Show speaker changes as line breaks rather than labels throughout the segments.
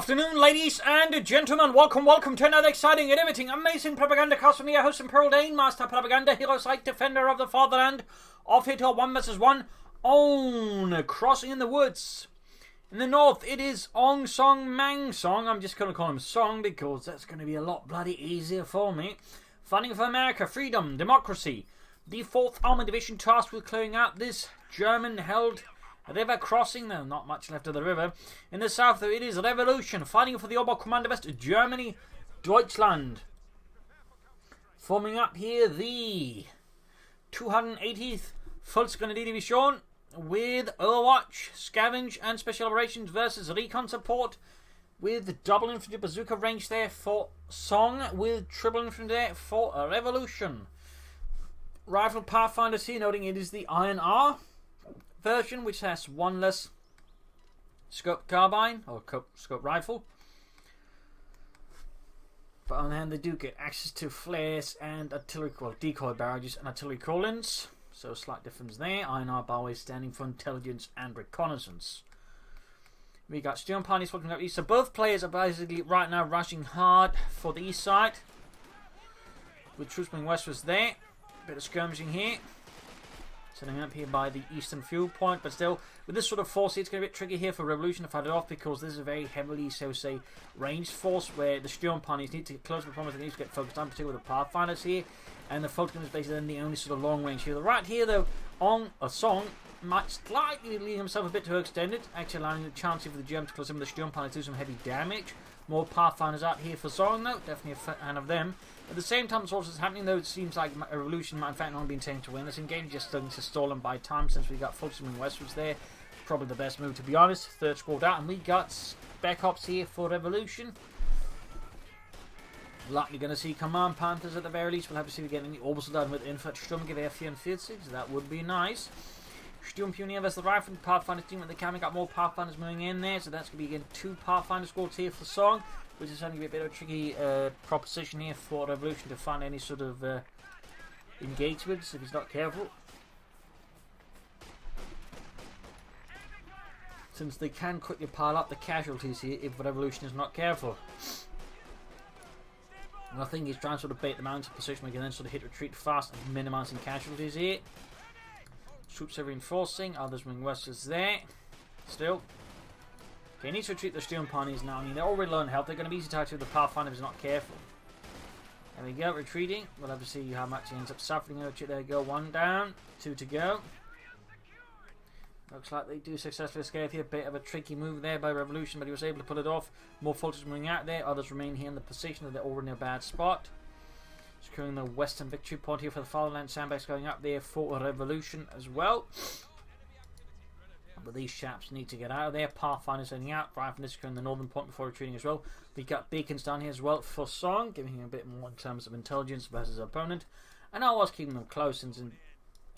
afternoon, ladies and gentlemen. Welcome to another exciting, innovating, amazing Propagandacast from your host, Imperial Dane, Master Propaganda, Hero Sight, Defender of the Fatherland, off here to a 1 vs 1 on Crossing in the Woods. In the north, it is OngSongMangSong. I'm just going to call him Song because that's going to be a lot bloody easier for me. Fighting for America, freedom, democracy. The 4th Armored Division tasked with clearing out this German-held river crossing. There's not much left of the river. In the south, though, it is Revolution, fighting for the Oberkommando Germany, Deutschland. Forming up here, the 280th Volksgrenadier Division with Overwatch, Scavenge, and Special Operations versus Recon support with double infantry bazooka range there for Song, with triple infantry there for Revolution. Rifle Pathfinders here, noting it is the Iron R version, which has one less scope carbine or scope rifle. But on the hand, they do get access to flares and artillery, decoy barrages and artillery call-ins. So a slight difference there. Iron R always standing for intelligence and reconnaissance. We got Steel Pioneers looking up east. So both players are basically right now rushing hard for the east side. With troops moving westwards there. Bit of skirmishing here. Setting up here by the eastern fuel point, but still, with this sort of force, it's going to be a bit tricky here for Revolution to fight it off because this is a very heavily, so say, ranged force where the Sturmpanies need to get close to the promise, they need to get focused on, particularly with the Pathfinders here, and the Volksgrenadier is basically then the only sort of long range here. The right here, though, on a Song might slightly leave himself a bit too extended, actually allowing the chance here for the Germans to close in with the Sturmpanies to do some heavy damage. More Pathfinders out here for Song, though, definitely a fan of them. At the same time, what's happening, though, it seems like a Revolution might in fact not be taken to win this engage, just starting to stall and buy time since we got Fulton westwards there. Probably the best move, to be honest. Third squad out, and we got spec ops here for Revolution. Likely going to see Command Panthers at the very least. We'll have to see if we get any Oberst done with Infantry Sturmgewehr 44. That would be nice. Sturmpionier versus the Rifle Pathfinder team with the camera. Got more Pathfinders moving in there, so that's going to be again 2 Pathfinder squads here for Song, which is going to be a bit of a tricky proposition here for Revolution to find any sort of engagements if he's not careful. Since they can quickly pile up the casualties here if Revolution is not careful. And I think he's trying to sort of bait them out into a position where he can then sort of hit retreat fast and minimising casualties here. Troops are reinforcing, others moving westwards there. Still. Okay, he needs to retreat the Sturmpanies now. I mean, they're already low on health. They're going to be easy to target with the Pathfinder if he's not careful. There we go, retreating. We'll have to see how much he ends up suffering. There we go, 1 down, 2 to go. Looks like they do successfully escape here. Bit of a tricky move there by Revolution, but he was able to pull it off. More forces moving out there. Others remain here in the position that they're already in a bad spot. Securing the western victory point here for the Fatherland. Sandbags going up there for Revolution as well. But these chaps need to get out of there. Pathfinders heading out. Riflemen securing the northern point before retreating as well. We got beacons down here as well for Song, giving him a bit more in terms of intelligence versus opponent. And I was keeping them close, since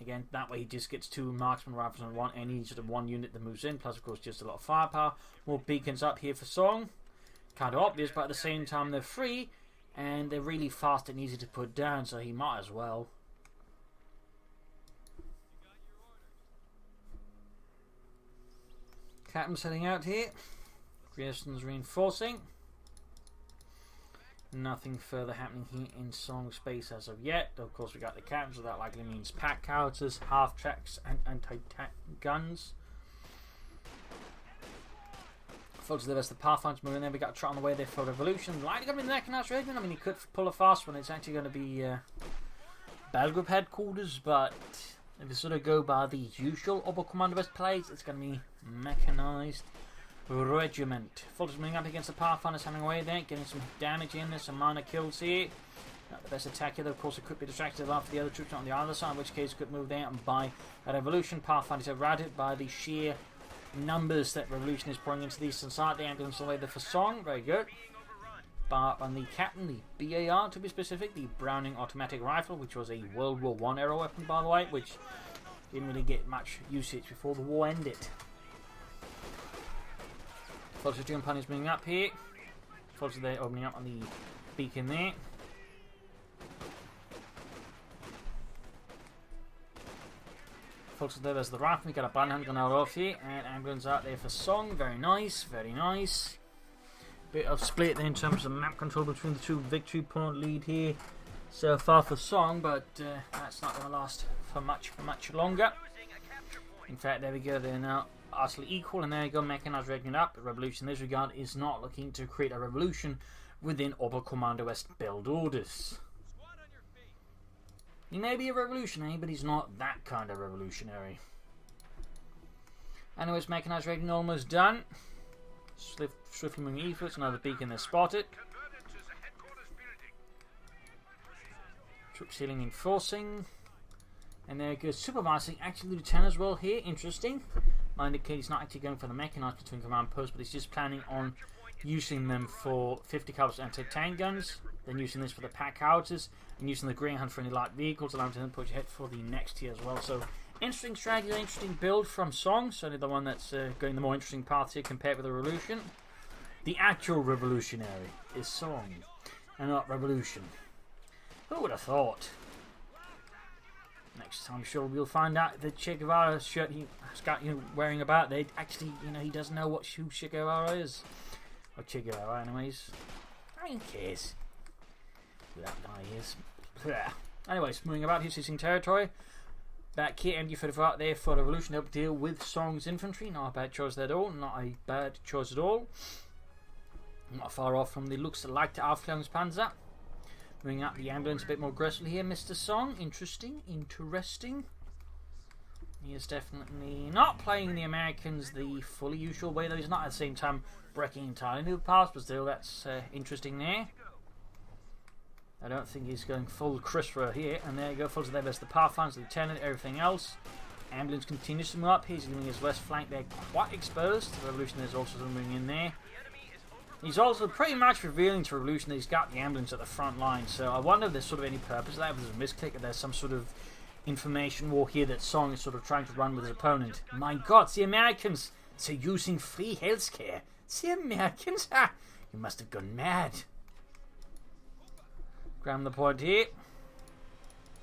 again that way he just gets 2 marksman rifles on any sort of one unit that moves in. Plus, of course, just a lot of firepower. More beacons up here for Song. Kind of obvious, but at the same time they're free and they're really fast and easy to put down, so he might as well. Captain's heading out here. Grierson's reinforcing. Nothing further happening here in Song space as of yet. Of course, we got the captains, so that likely means pack howitzers, half tracks, and anti-tank guns. Folks, there's the Pathfinders moving there. We got a trot on the way there for Revolution. Likely going to be the Mechanized Regiment. I mean, he could pull a fast one. It's actually going to be Battle Group headquarters, but if you sort of go by the usual Oberkommando plays, it's going to be Mechanized Regiment. Fulton's moving up against the Pathfinders, having away there, getting some damage in there, some minor kills here. Not the best attack here, though. Of course, it could be distracted after the other troops on the other side, in which case it could move there and buy a Revolution. Pathfinders are routed by the sheer numbers that Revolution is pouring into the eastern side. The ambulance away there for Song, very good. But on the captain, the BAR to be specific, the Browning automatic rifle, which was a World War I era weapon, by the way, which didn't really get much usage before the war ended. Folks are doing punish moving up here. Folks are there opening up on the beacon there. Folks are there, there's the rifle. We got a bandhand gun out off here, and ambulance out there for Song. Very nice, very nice. Bit of split in terms of map control between the two victory point lead here so far for Song, but that's not going to last for much longer. In fact, there we go, they're now utterly equal, and there you go, mechanized rating up. Revolution in this regard is not looking to create a revolution within Oberkommando West build orders. He may be a revolutionary, but he's not that kind of revolutionary. Anyways, mechanized rating almost done. Swiftly moving efforts, another beacon is spotted. Troop sealing enforcing. And there goes supervising, actually lieutenant as well here, interesting. Might indicate he's not actually going for the mechanized platoon command post, but he's just planning on using them for 50 caliber anti-tank guns, then using this for the pack howitzers, and using the Greyhound for any light vehicles, allowing him to push ahead for the next tier as well. So, interesting strategy, interesting build from Song, certainly the one that's going the more interesting path here compared with the Revolution. The actual revolutionary is Song, and not Revolution. Who would have thought? Next time, I'm sure we'll find out the Che Guevara shirt he's got wearing about. They actually, he doesn't know who Che Guevara is. Or Che Guevara, anyways. Who cares? Who that guy is. Anyways, moving about, he's using territory. Back here, MG-34 out there for the Revolution, help deal with Song's infantry. Not a bad choice at all. Not a bad choice at all. Not far off from the looks like the Aufklärungspanzer. Moving up the ambulance a bit more aggressively here, Mr. Song. Interesting. He is definitely not playing the Americans the fully usual way, though he's not at the same time breaking entirely new paths, but still that's interesting there. I don't think he's going full Christopher here, and there you go, folks, there's the Pathfinders, the Lieutenant, everything else. Ambulance continues to move up, he's leaving his west flank there quite exposed. The Revolutionary is also moving in there. He's also pretty much revealing to Revolution that he's got the ambulance at the front line, so I wonder if there's sort of any purpose to that, if there's a misclick, if there's some sort of information war here that Song is sort of trying to run with his opponent. My God, the Americans, they're using free healthcare. The Americans? Ha! You must have gone mad. Grab the point here.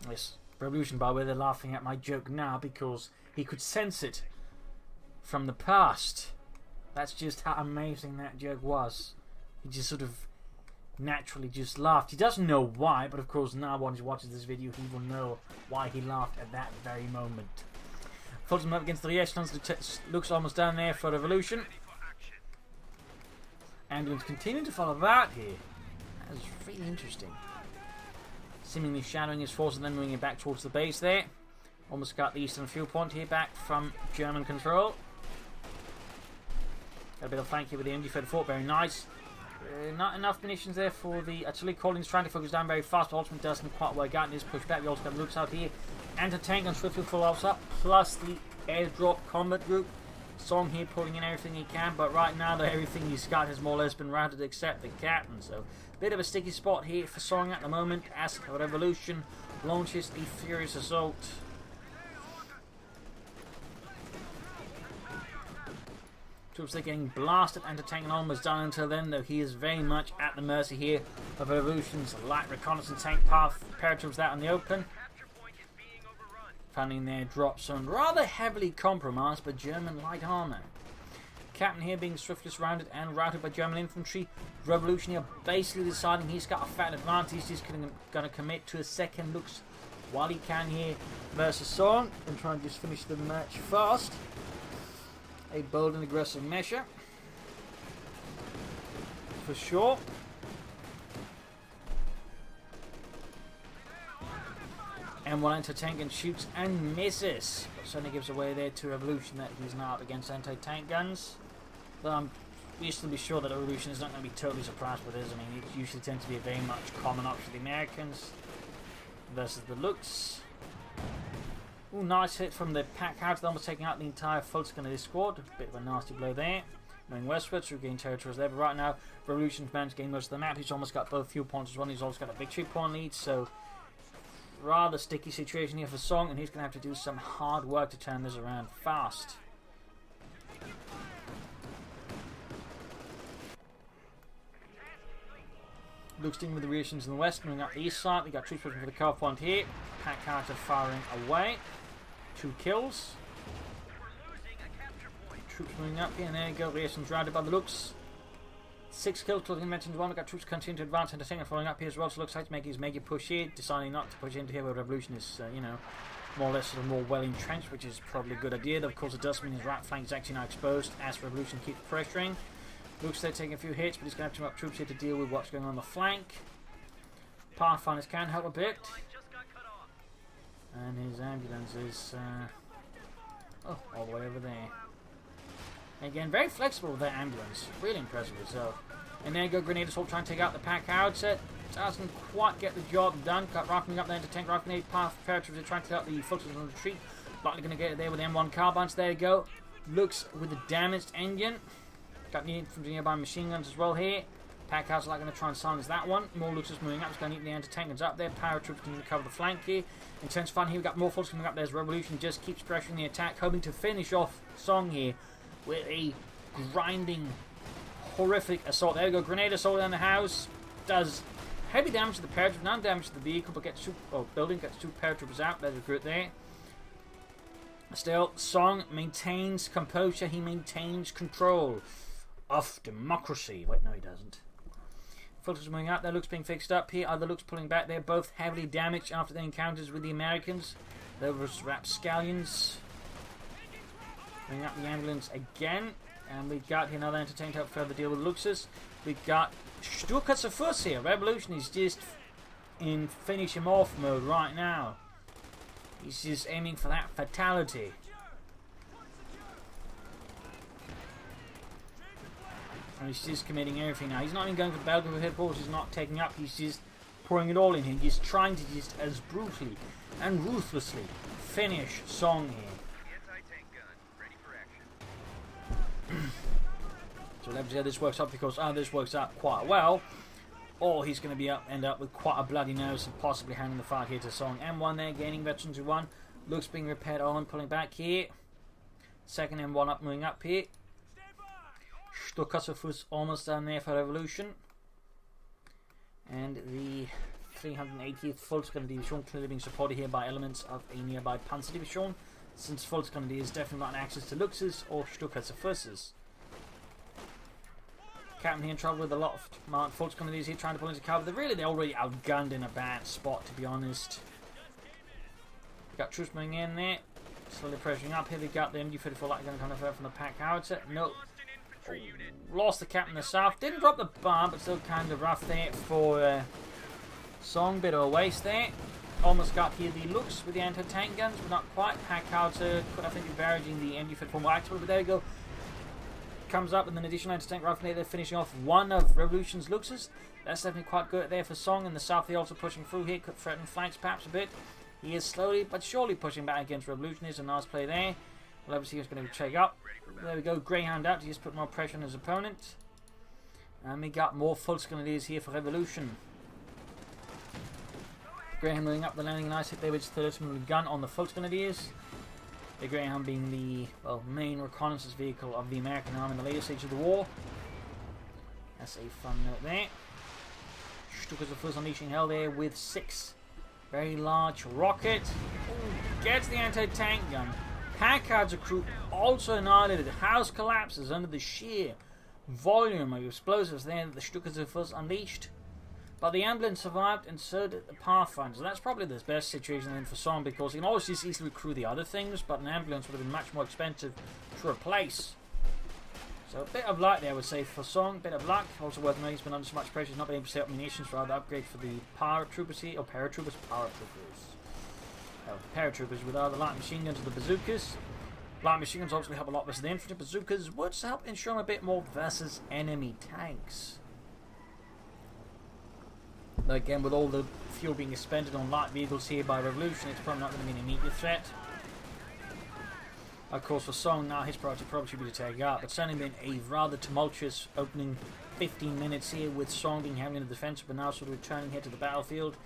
This Revolution, by the way, they're laughing at my joke now because he could sense it from the past. That's just how amazing that joke was. He just sort of naturally just laughed. He doesn't know why, but of course now once he watches this video he will know why he laughed at that very moment. Folds him up against the re-echelons. Looks almost down there for Revolution. Ambulance continuing to follow that here. That is really interesting. Seemingly shadowing his forces and then moving it back towards the base there. Almost got the eastern fuel point here back from German control. Got a bit of flank here with the MG-34, very nice. Not enough munitions there for the artillery. Collins trying to focus down very fast, but ultimately doesn't quite work out and is pushed back. We also got the looks out here. Anti-tank and swiftly follows up, plus the airdrop combat group. Song here pulling in everything he can, but right now everything he's got has more or less been routed except the captain. So, bit of a sticky spot here for Song at the moment as the Revolution launches a furious assault. Troops are getting blasted, anti-tank and almost done until then, though he is very much at the mercy here of Revolution's light reconnaissance tank path. Paratroops out in the open. Finding their drop zone rather heavily compromised by German light armor. Captain here being swiftly surrounded and routed by German infantry. Revolutionary basically deciding he's got a fat advantage. He's going to commit to a second looks while he can here versus Song and try and just finish the match fast. A bold and aggressive measure for sure. And one anti-tank and shoots and misses. But certainly gives away there to Revolution that he's now up against anti-tank guns. But I'm reasonably sure that Revolution is not going to be totally surprised with this. I mean, it usually tends to be a very much common option for the Americans versus the looks. Ooh, nice hit from the pack out, almost taking out the entire full skin of this squad. A bit of a nasty blow there. Moving westwards to regain territories there, but right now Revolution's managed to gain most of the map. He's almost got both fuel points as well. He's also got a victory point lead, so rather sticky situation here for Song, and he's going to have to do some hard work to turn this around fast. Luke's dealing with the reactions in the west, moving up the east side. We got troops pushing for the cover point here. Pack carter firing away. 2 kills. Troops moving up here, and there you go. Reactions rounded by the looks. 6 kills, closing mentions 1. We've got troops continue to advance and Tank following up here as well. So looks like to make his mega push here, deciding not to push into here where Revolution is, you know, more or less sort of more well entrenched, which is probably a good idea. Though of course it does mean his right flank is actually now exposed as Revolution keeps pressuring. Looks like they're taking a few hits, but he's going to have too much troops here to deal with what's going on the flank. Pathfinders can help a bit. And his ambulance is all the way over there. Again, very flexible with that ambulance. Really impressive itself. And there you go, Grenade Assault trying to take out the pack howitzer. Doesn't quite get the job done. Got rifling up there into tank rifle grenade. Path paratroopers are trying to take out the footers on the retreat. Likely going to get it there with M1 carbines. There you go. Looks with the damaged engine. Got the infantry nearby machine guns as well here. Pack howitzer like going to try and silence that one. More Looks is moving up. It's going to need the anti-tank guns up there. Paratroopers can recover the flank here. Intense fun here. We've got more forces coming up there as Revolution just keeps pressuring the attack. Hoping to finish off Song here with a grinding, horrific assault. There we go. Grenade assault on the house. Does heavy damage to the paratroopers, none damage to the vehicle, but gets two, building, gets 2 paratroopers out. There's a recruit there. Still, Song maintains composure. He maintains control of democracy. Wait, no, he doesn't. Filters moving out. Their Looks being fixed up here. Other Looks pulling back. They're both heavily damaged after their encounters with the Americans. Those rapscallions. Bring up the ambulance again. And we got here another entertainment to help further deal with Luxus. We got Sturkatzer here. Revolution is just in finish him off mode right now. He's just aiming for that fatality. And he's just committing everything now. He's not even going for the Belgrade headquarters. He's not taking up. He's just pouring it all in here. He's trying to just as brutally and ruthlessly finish Song here. So let's see how this works out, because this works out quite well, or he's going to end up with quite a bloody nose and possibly handing the fight here to Song. M1 there, gaining veterans to 1. Looks being repaired on, pulling back here. Second M1 up, moving up here. Stuckasserfuss almost down there for Revolution. And the 380th Volksgrenadier Division clearly being supported here by elements of a nearby Panzer Division, since Volksgrenadier is definitely not access to Luxus or Stuckasserfusses. Captain here in trouble with a lot of marked Volksgrenadiers here trying to pull into cover. They're already outgunned in a bad spot, to be honest. Got troops moving in there, slowly pressuring up. Here we got the MG-34 light gun coming from the pack howitzer. No. Oh, lost the captain in the south. Didn't drop the bomb, but still kind of rough there for Song. Bit of a waste there. Almost got here the Looks with the anti-tank guns, but not quite. Pack howitzer could, I think, be barraging the MG-34 more actively, but there we go. Comes up with an additional anti-tank rifle. They're finishing off one of Revolution's Luxes. That's definitely quite good there for Song. In the south, they're also pushing through here. Could threaten flanks perhaps a bit. He is slowly but surely pushing back against Revolution. Here's a nice play there. We'll obviously he's going to check up. There we go. Greyhound out to just put more pressure on his opponent. And we got more Volksgrenadiers here for Revolution. Greyhound moving up the landing, nice hit there with his 30mm gun on the Volksgrenadiers. The Greyhound being the main reconnaissance vehicle of the American army in the later stage of the war. That's a fun note there. Stuckasserfuss unleashing hell there with 6 very large rockets. Ooh, gets the anti-tank gun. Pack howitzer crew also annihilated. The house collapses under the sheer volume of explosives there that the Stuckasserfuss unleashed. But the ambulance survived, and so did the Pathfinder. So that's probably the best situation then for Song, because he can always just easily recruit the other things, but an ambulance would have been much more expensive to replace. So a bit of luck there, I would say, for Song. Bit of luck. Also worth noting, he's been under so much pressure, he's not been able to set up munitions, rather upgrade for the paratroopers here, or paratroopers, paratroopers with either light machine guns or the bazookas. Light machine guns obviously help a lot versus the infantry. Bazookas would help ensure a bit more versus enemy tanks. Though again, with all the fuel being expended on light vehicles here by Revolution, it's probably not going to be an immediate threat. Of course, for Song now, his priority probably should be to take out, but certainly been a rather tumultuous opening 15 minutes here, with Song being heavily in the defensive, but now sort of returning here to the battlefield.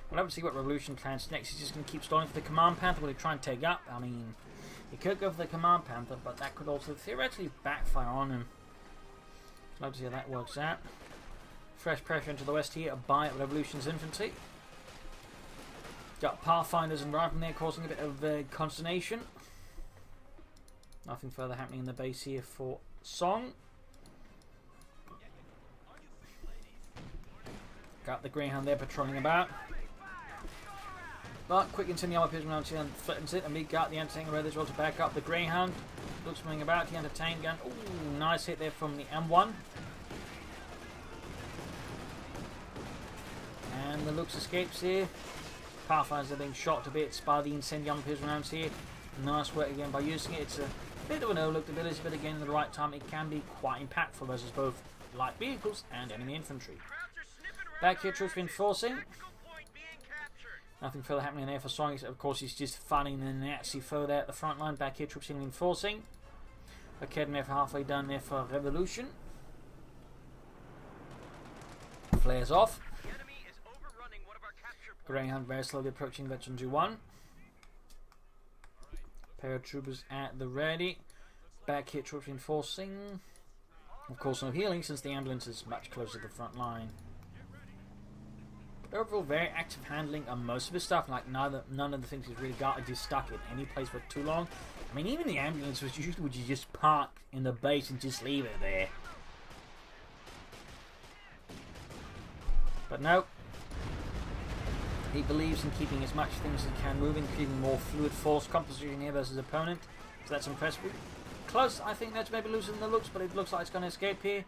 We'll have to see what Revolution plans next. He's just going to keep stalling for the Command Panther. Will he try and take up? I mean, he could go for the Command Panther, but that could also theoretically backfire on him. We'll have to see how that works out. Fresh pressure into the west here by Revolution's infantry. Got Pathfinders and Riflemen there causing a bit of consternation. Nothing further happening in the base here for Song. Got the Greyhound there patrolling about. But quick into the other pigeon around here and threatens it, and we got the anti-tank ready as well to back up the Greyhound. Looks moving about, the anti-tank gun. Ooh, nice hit there from the M1. And the Lux escapes here. Pathfinders are being shot to bits by the incendiary pigeon rounds here. Nice work again by using it. It's a bit of an overlooked ability, but again, at the right time, it can be quite impactful versus both light vehicles and enemy infantry. Back here, troops reinforcing. Nothing further happening there for Song. Of course, he's just fighting the Nazi foe there at the front line. Back here, troops reinforcing. Academy for halfway done there for Revolution. Flares off. Greyhound very slowly approaching Veteran 2-1. Paratroopers at the ready. Back here, troops reinforcing. Of course, no healing since the ambulance is much closer to the front line. But overall, very active handling on most of his stuff. Like none of the things he's really got are just stuck in any place for too long. I mean, even the ambulance was usually would you just park in the base and just leave it there. But no. He believes in keeping as much things as he can moving, keeping more fluid force composition here versus opponent. So that's impressive. Close, I think that's maybe losing the Lux, but it looks like it's going to escape here.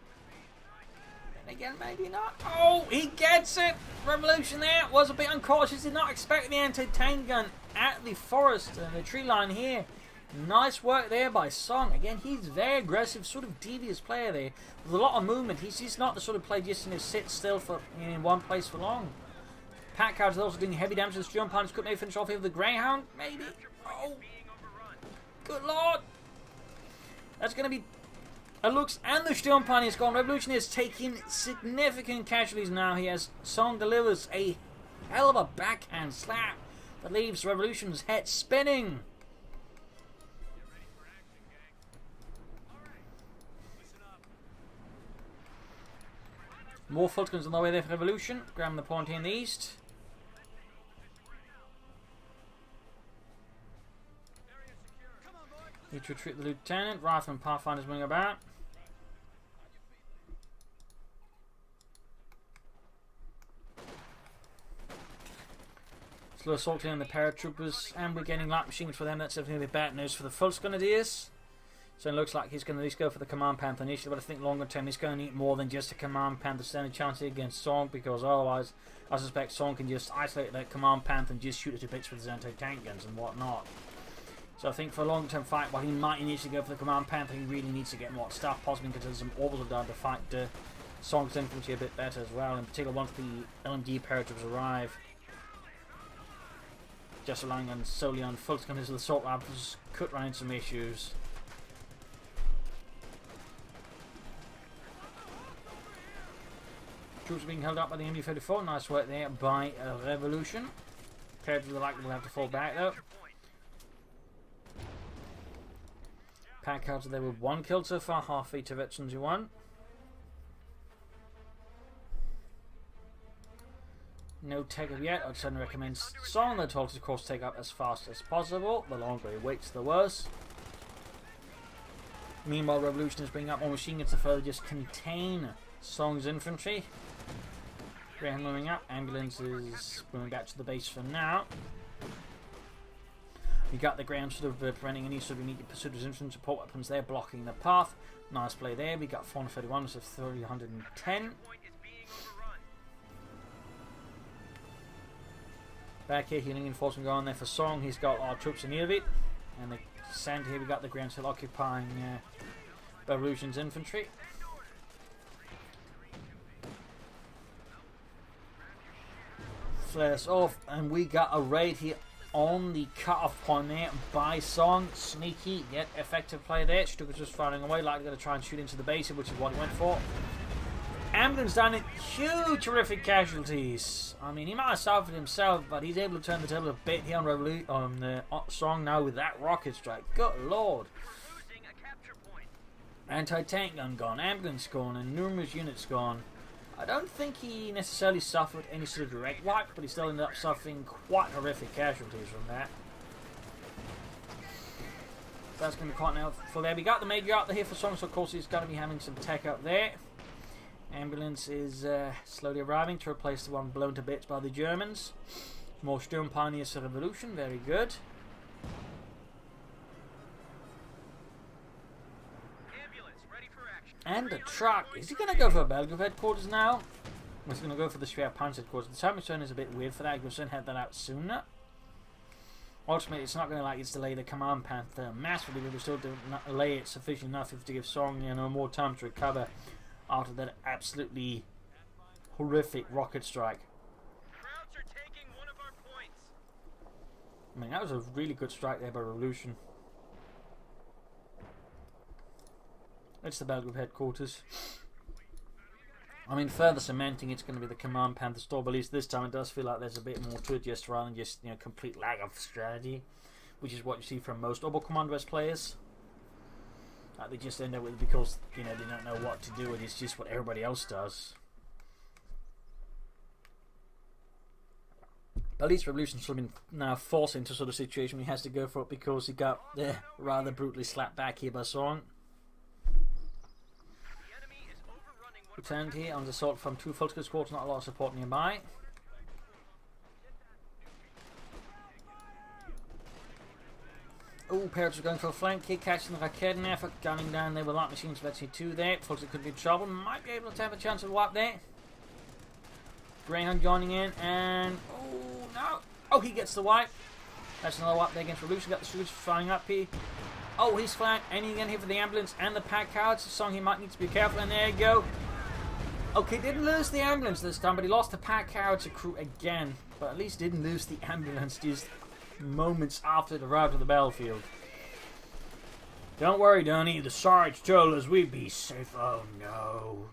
And again, maybe not. Oh, he gets it! Revolution there was a bit uncautious. Did not expect the anti-tank gun at the forest and the tree line here. Nice work there by Song. Again, he's very aggressive, sort of devious player there. With a lot of movement. He's just not the sort of player just in his sit still for in one place for long. Packcards are also doing heavy damage to the Steel Pilots. Could maybe finish off here with the Greyhound? Maybe. Oh. Good lord. That's going to be a Lux, and the Steel Pilot is gone. Revolution is taking significant casualties now. He has Song delivers a hell of a backhand slap that leaves Revolution's head spinning. More Fultons on the way there for Revolution. Grabbing the point here in the east. Need to retreat the Lieutenant. Rifleman Pathfinder's moving about. Slow assault in the paratroopers, and we're getting light machines for them. That's definitely bad news for the Fultz Grenadiers. So it looks like he's going to at least go for the Command Panther initially, but I think longer term he's going to need more than just a Command Panther standing chance against Song, because otherwise I suspect Song can just isolate that Command Panther and just shoot it to bits with his anti-tank guns and whatnot. So I think for a long-term fight, while he might initially go for the Command Panther, he really needs to get more stuff, possibly because some orbital done to fight Song's infantry a bit better as well, in particular once the LMD paratroopers arrive. Just relying on solely on Fultz guns, the assault rifles could run into some issues. Troops are being held up by the MD-34. Nice work there by Revolution. Paratroopers are likely to have to fall back though. Packcards are there with 1 kill so far, half feet to Veterans who won. No take up yet. I'd certainly recommend Song. They're told to, of course, take up as fast as possible. The longer he waits, the worse. Meanwhile, Revolution is bringing up more machine guns to further just contain Song's infantry. Greyhound moving up. Ambulance is moving back to the base for now. We got the ground sort of preventing any sort of immediate pursuit of infantry support weapons there, blocking the path. Nice play there. We got 431 instead of 310. Back here, healing enforcement going there for Song. He's got our troops in need of it. And the center here, we got the ground still occupying Revolution's infantry. Flares off, and we got a raid here on the cut-off point there by Song. Sneaky yet effective play there. Stuka just firing away, likely going to try and shoot into the base, which is what he went for. Ambulance down in huge, terrific casualties. I mean, he might have suffered himself, but he's able to turn the table a bit here on Song now with that rocket strike. Good lord. Anti-tank gun gone, ambulance gone, and numerous units gone. I don't think he necessarily suffered any sort of direct wipe, but he still ended up suffering quite horrific casualties from that. That's going to be quite now for there. We got the Major out there for Song, so of course he's going to be having some tech up there. Ambulance is slowly arriving to replace the one blown to bits by the Germans. More Sturm Pioneers for Revolution, very good.
Ambulance ready for action.
And a truck. Is he going to go for Belgrave headquarters now? Or is he going to go for the Schwer Panzer headquarters? The time return is a bit weird for that. He should have that out sooner. Ultimately, it's not going to like it's delay the Command Panther massively, but we still don't delay it sufficient enough to give Song more time to recover after that absolutely horrific rocket strike.
Krauts are taking one of our points.
I mean, that was a really good strike there by Revolution. It's the Belgrave headquarters. I mean, further cementing it's going to be the Command Panther store, but at least this time it does feel like there's a bit more to it, just rather than just complete lack of strategy, which is what you see from most Oberkommando West players. They just end up with it because they don't know what to do, and it's just what everybody else does. But at least Revolution's sort of been now forced into sort of situation where he has to go for it because he got rather brutally slapped back here by Song. Returned here on the assault from 2 Volkskriegs squads, not a lot of support nearby. Oh, Parrots are going for a flank here, catching the Raketenwerfer, gunning down there with light machines. Let's see 2 there. Volkskriegs could be in trouble, might be able to have a chance of a wipe there. Greyhound joining in, and oh no! Oh, he gets the wipe. That's another wipe there against Revolution. Got the shoots flying up here. Oh, he's flanked. Any again here for the ambulance and the pack cards. Song he might need to be careful, and there you go. Okay, didn't lose the ambulance this time, but he lost the pack carriage crew again. But at least didn't lose the ambulance just moments after it arrived at the battlefield. Don't worry, Donny. The Sarge told us we'd be safe. Oh no.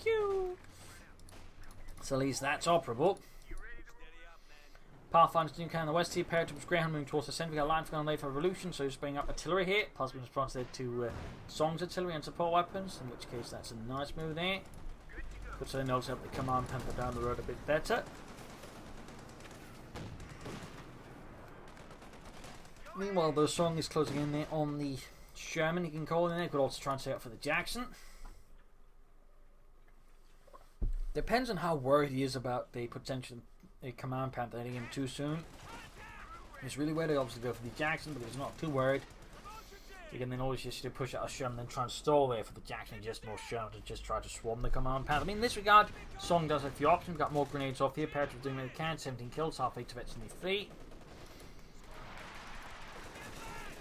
Pew. So at least that's operable. Pathfinder's new can on the west here. Paratroops Greyhound moving towards the centre. We got a line going late for Revolution, so he's bringing up artillery here. Possibly in response there to Song's artillery and support weapons, in which case that's a nice move there. Could certainly also help the Command Panther down the road a bit better. Meanwhile, though, Song is closing in there on the Sherman. He can call in there. Could also try and stay up for the Jackson. Depends on how worried he is about the potential Command Panther hitting him too soon. He's really worried to obviously go for the Jackson, but he's not too worried. You can then always just push out a Sherman and try and stall there for the Jackson and just more Sherman to just try to swarm the Command Panther. I mean, in this regard, Song does have a few options. We've got more grenades off here. Paratroops doing what they can. 17 kills, halfway to veteran defeat.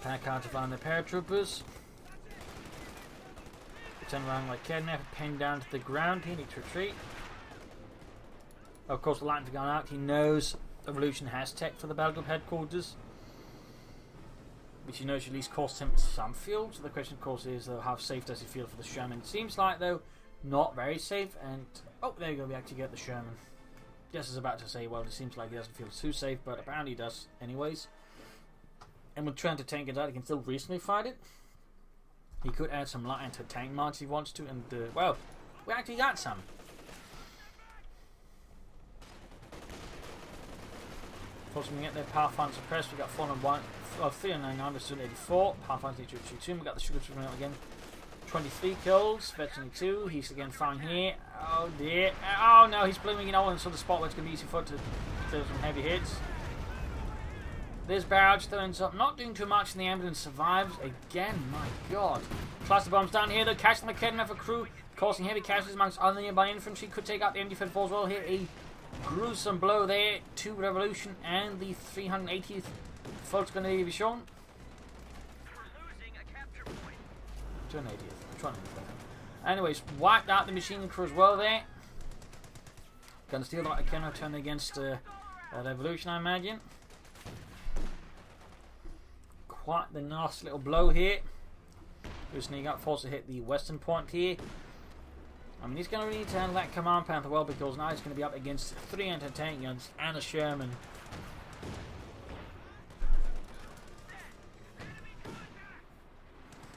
Pack hard to find the paratroopers. Turn around like Kedneff, pinned down to the ground. He needs to retreat. Of course, the lights have gone out. He knows Revolution has tech for the Belgrave headquarters, which he knows at least costs him some fuel. So the question, of course, is how safe does he feel for the Sherman? It seems like, though, not very safe. And oh, there you go. We actually get the Sherman. Just as about to say, well, it seems like he doesn't feel too safe, but apparently he does, anyways. And with trying to tank it out, he can still reasonably fight it. He could add some light anti-tank mods if he wants to, and well, we actually got some. Of course, when we get their Pathfinder suppressed, we got 399 to 84. Pathfinder need to retreat soon. We got the sugar coming out again. 23 kills, veteran 2. He's again found here. Oh dear. Oh no, he's blooming in all, and so the spot where it's going to be easy for it to do some heavy hits. This barrage turns up, not doing too much, and the ambulance survives again. My god. Cluster bombs down here, though, catching the Kedneff crew, causing heavy casualties amongst other nearby infantry. Could take out the MD-54 as well here. A gruesome blow there to Revolution and the 380th Volkskriegs Division. 280th. Anyways, wiped out the machine crew as well there. Gonna steal that again, turn against Revolution, I imagine. Quite the nasty little blow here. Who's sneaking up, forced to hit the western point here. I mean, he's going to need to handle that Command Panther well, because now he's going to be up against 3 anti-tank guns and a Sherman.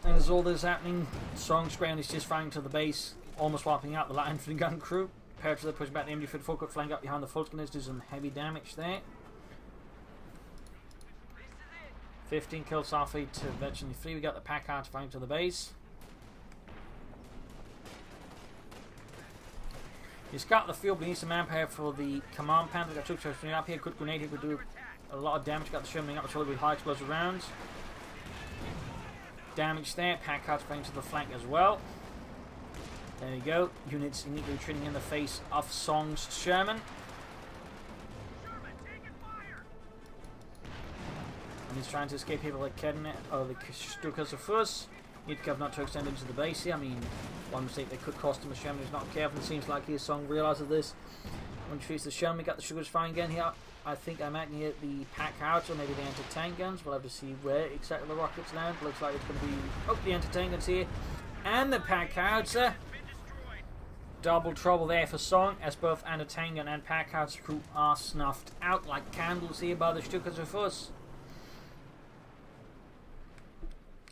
And as all this happening, Song's ground is just firing to the base, almost wiping out the light infantry gun crew. Paratrooper pushing back the MD-54, could flank up behind the Volkskriegs, do some heavy damage there. 15 kills halfway to veteran 3. We got the pack out fighting to the base. He's got the field, but he needs some manpower for the command panther. Got troops charging up here. Good grenade here could do a lot of damage. Got the Sherman up with high explosive rounds. Damage there. Packard's going to the flank as well. There you go. Units immediately retreating in the face of Song's Sherman. And he's trying to escape people like Kednet or the Stukas of Fuss. Need to not to extend into the base here. I mean, one mistake that could cost him a Sherman who's not careful. It seems like his Song realises this. When he treats the Sherman, we got the Sugars firing again here. I think I might hit the pack out or maybe the anti-tank guns. We'll have to see where exactly the rockets land. Looks like it's going to be the anti-tank guns here and the pack howitzer. Double trouble there for Song, as both anti-tank gun and pack howitzer crew are snuffed out like candles here by the Stukas of Fuss.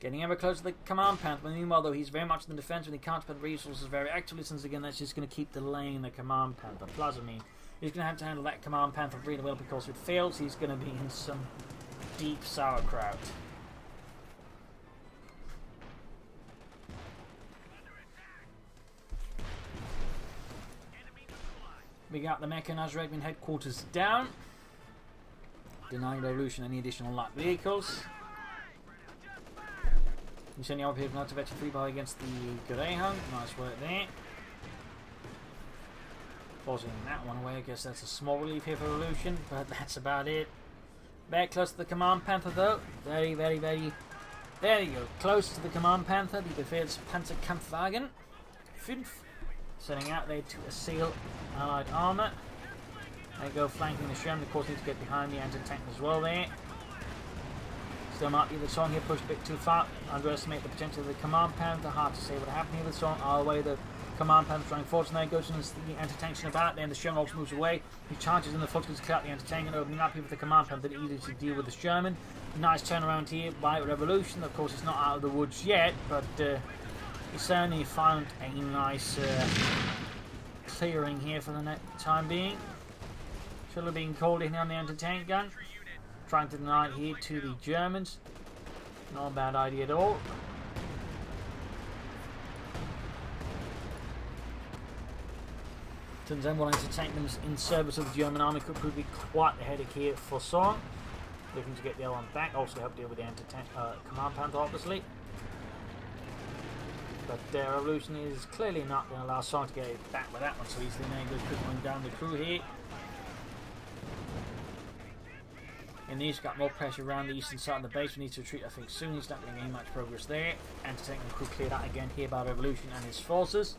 Getting ever closer to the command panther. Meanwhile, though, he's very much in the defense and he can't spend resources very actively, since again that's just going to keep delaying the command panther. Plus, I mean, he's going to have to handle that command panther really well, because if it fails, he's going to be in some deep sauerkraut. We got the mechanized regiment headquarters down, denying the revolution any additional light vehicles. You send the other people not to veteran free by against the Greyhound. Nice work there. Forcing that one away. I guess that's a small relief here for revolution, but that's about it. Very close to the command panther though. Very, very, very. There you go. Close to the command panther. The Befehls Panzerkampfwagen 5. Setting out there to assail Allied armour. They go flanking the Sherman. Of course, need to get behind the anti-tank as well there. Still might be the Song here pushed a bit too far. Underestimate the potential of the command panther. Hard to say what happened here with the Song. All the way the command panther running forwards, and there goes into the anti-tank about. Then the Sherman also moves away. He charges in the foot to clear out the anti-tank and opening up here with the command panther. Easy to deal with the Sherman. Nice turnaround here by Revolution. Of course, it's not out of the woods yet, but he certainly found a nice clearing here for the time being. Should have been called in on the anti-tank gun. Trying to deny it here to the Germans. Not a bad idea at all. Turns out wanting to tank them in service of the German army could prove to be quite the headache here for Song. Looking to get the L1 back, also to help deal with the anti-tank command panther, obviously. But Revolution is clearly not going to allow Song to get it back with that one so easily. Now he goes trickling down the crew here. And he's got more pressure around the eastern side of the base. We need to retreat, I think, soon. He's not going to gain much progress there. Anti-tank and crew cleared out again here by Revolution and his forces.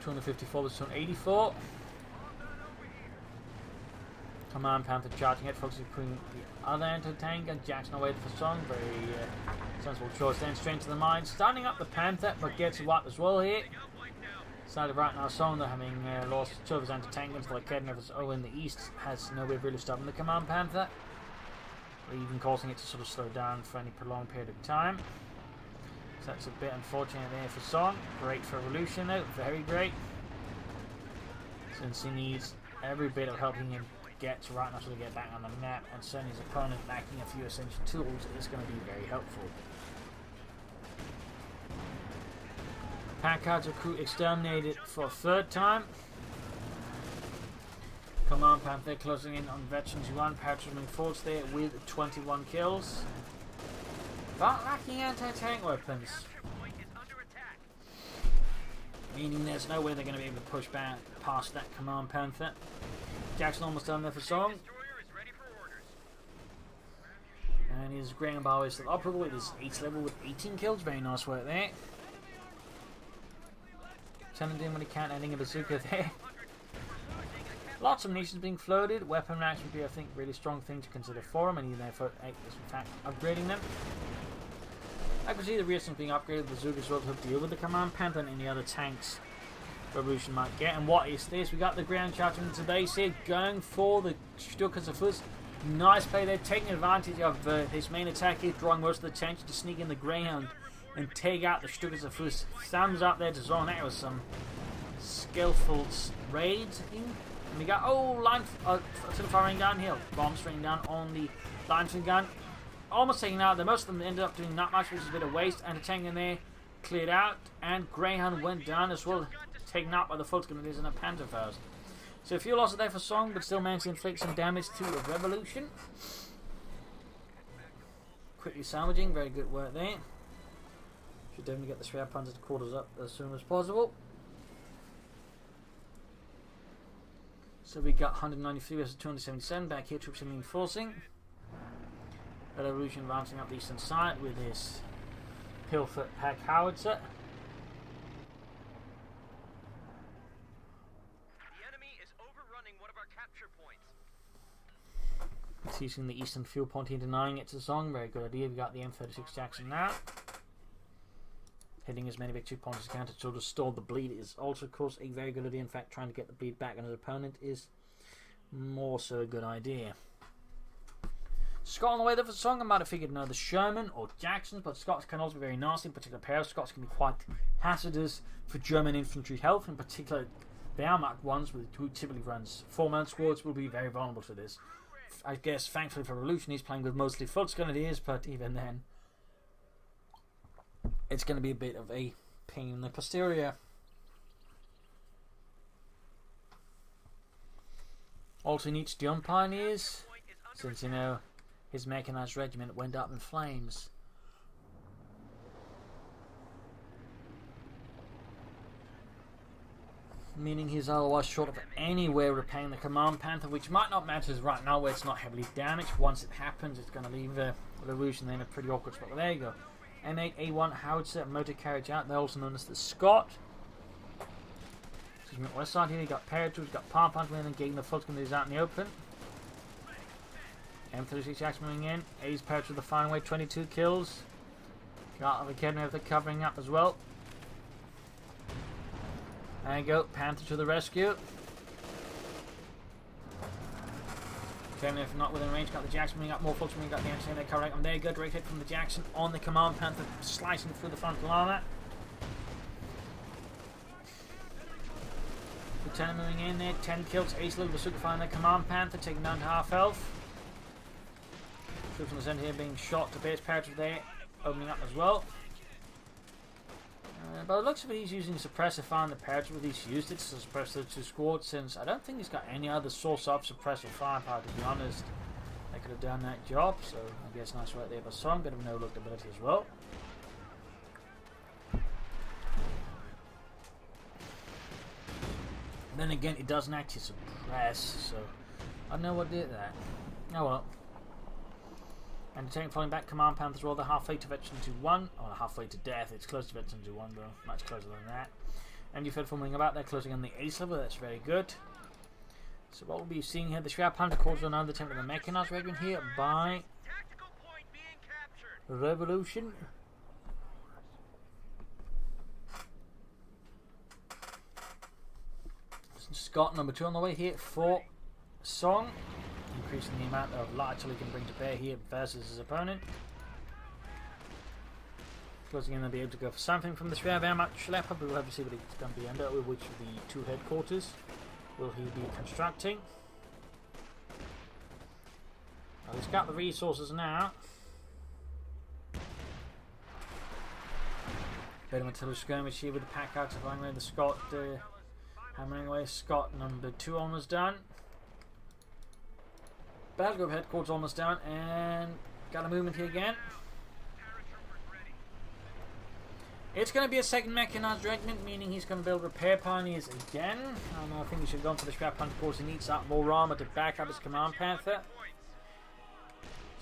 254 to 284. Command Panther charging it, focusing between the other anti-tank and Jackson away for Song. Very sensible choice then. Straight to the mine. Starting up the Panther, but gets wiped as well here. Started right now, Song, though, having lost 2 of his anti-tank guns, like Kedner's in the east, has no way of really stopping the Command Panther, or even causing it to sort of slow down for any prolonged period of time. So that's a bit unfortunate there for Song. Great for Revolution, though, very great. Since he needs every bit of helping him get to right now to get back on the map, and certainly his opponent lacking a few essential tools, is going to be very helpful. Packard's crew exterminated for a 3rd time. Command Panther closing in on Veterans 1, patrolling forwards there with 21 kills. But lacking anti-tank weapons. Meaning there's no way they're going to be able to push back past that Command Panther. Jackson almost done there for Song. And his Graham Bar is still operable with his 8th level with 18 kills. Very nice work there. Turning doing what he can, ending a bazooka there. Lots of munitions being floated. Weapon racks would be, I think, a really strong thing to consider for him, and he therefore is in fact upgrading them. I can see the rear being upgraded with bazookas as well to help deal with the Command Panther and any other tanks Revolution might get. And what is this? We got the ground charging into base here, going for the Stukas of Fuss. Nice play there, taking advantage of his main attack here, drawing most of the attention to sneak in the Greyhound and take out the Stukas of Fuss. Thumbs up there to Zone. That was some skillful raids. And we got, line to the firing gun here. Bombs raining down on the line gun. Almost taking out. Most of them ended up doing not much, which is a bit of waste. And a tank in there. cleared out, and Greyhound went down as well, taken out by the Fulton Grenadiers and a Panzerfaust. So a few losses there for Song, but still managed to inflict some damage to a Revolution. Quickly salvaging, very good work there. Should definitely get the Schwer Panzer quarters up as soon as possible. So we got 193 versus 277 back here, troops reinforcing. The Revolution advancing up the eastern side with his Pilfoot Pack Howitzer.
The enemy is overrunning one of our capture points.
Seizing the eastern fuel point here, denying it to Song. Very good idea. We got the M36 Jackson now. Hitting as many victory points as can to sort of stall the bleed is also, of course, a very good idea. In fact, trying to get the bleed back on his opponent is more so a good idea. Scott on the way there for Song. I might have figured the Sherman or Jacksons, but Scots can also be very nasty. In particular, pair of Scots can be quite hazardous for German infantry health. In particular, Wehrmacht ones, who typically runs 4-man squads, will be very vulnerable to this. I guess, thankfully for Revolution, he's playing with mostly Fultz Grenadiers, but even then, it's going to be a bit of a pain in the posterior. Also needs Dion Pioneers, since, his mechanized regiment went up in flames. Meaning he's otherwise short of anywhere repaying the Command Panther, which might not matter right now where it's not heavily damaged. Once it happens, it's going to leave Revolution in a pretty awkward spot. But there you go. M8A1 Howitzer, motor carriage out. They're also known as the Scott. Excuse me, west side here, you got paratroops, got power plant and getting the Fulton Grenadiers out in the open. M36 Jackson moving in. A's paratroops the final way, 22 kills. Got the Academy of the covering up as well. There you go, Panther to the rescue. Academy if not within range, got the Jackson moving up, more Fulton got the MC, they're correct. And there you go, direct hit from the Jackson on the Command Panther, slicing through the frontal armour. Lieutenant moving in there, 10 kills, Ace Little Bazooka firing the Command Panther, taking down to half health. Troops on the centre here being shot to base paratroops there, opening up as well. But it looks like he's using suppressive fire on the paratroop. He's used it to suppress the two squads, since I don't think he's got any other source of suppressive firepower, to be honest. They could have done that job, so I guess nice right there by Song. Bit of no look ability as well. Then again, it doesn't actually suppress, so I don't know what did that. Oh well. And the tank falling back, Command Panthers roll the halfway to veteran to 1, or halfway to death. It's close to veteran to 1 though, much closer than that. And you've heard forming about, they're closing on the ace level, that's very good. So what we'll be seeing here, the Schwer Panther quarters on another attempt with the mechanized regiment here by Revolution. Scott number 2 on the way here for Song. Increasing the amount of artillery he can bring to bear here versus his opponent. Closing in, they'll be able to go for something from the Schwer Wehrmacht Schlepper, but we'll have to see what he's going to be under, which of the 2 headquarters will he be constructing. Well, he's got the resources now. Bit of artillery skirmish here with the pack out of away the Scott, hammering away. Scott number 2 almost done. Battle Group headquarters almost down, and got a movement here again. It's going to be a second mechanized regiment, meaning he's going to build repair pioneers again. I think he should have gone for the Schwer Panther, of course. He needs that more armor to back up his Command Panther.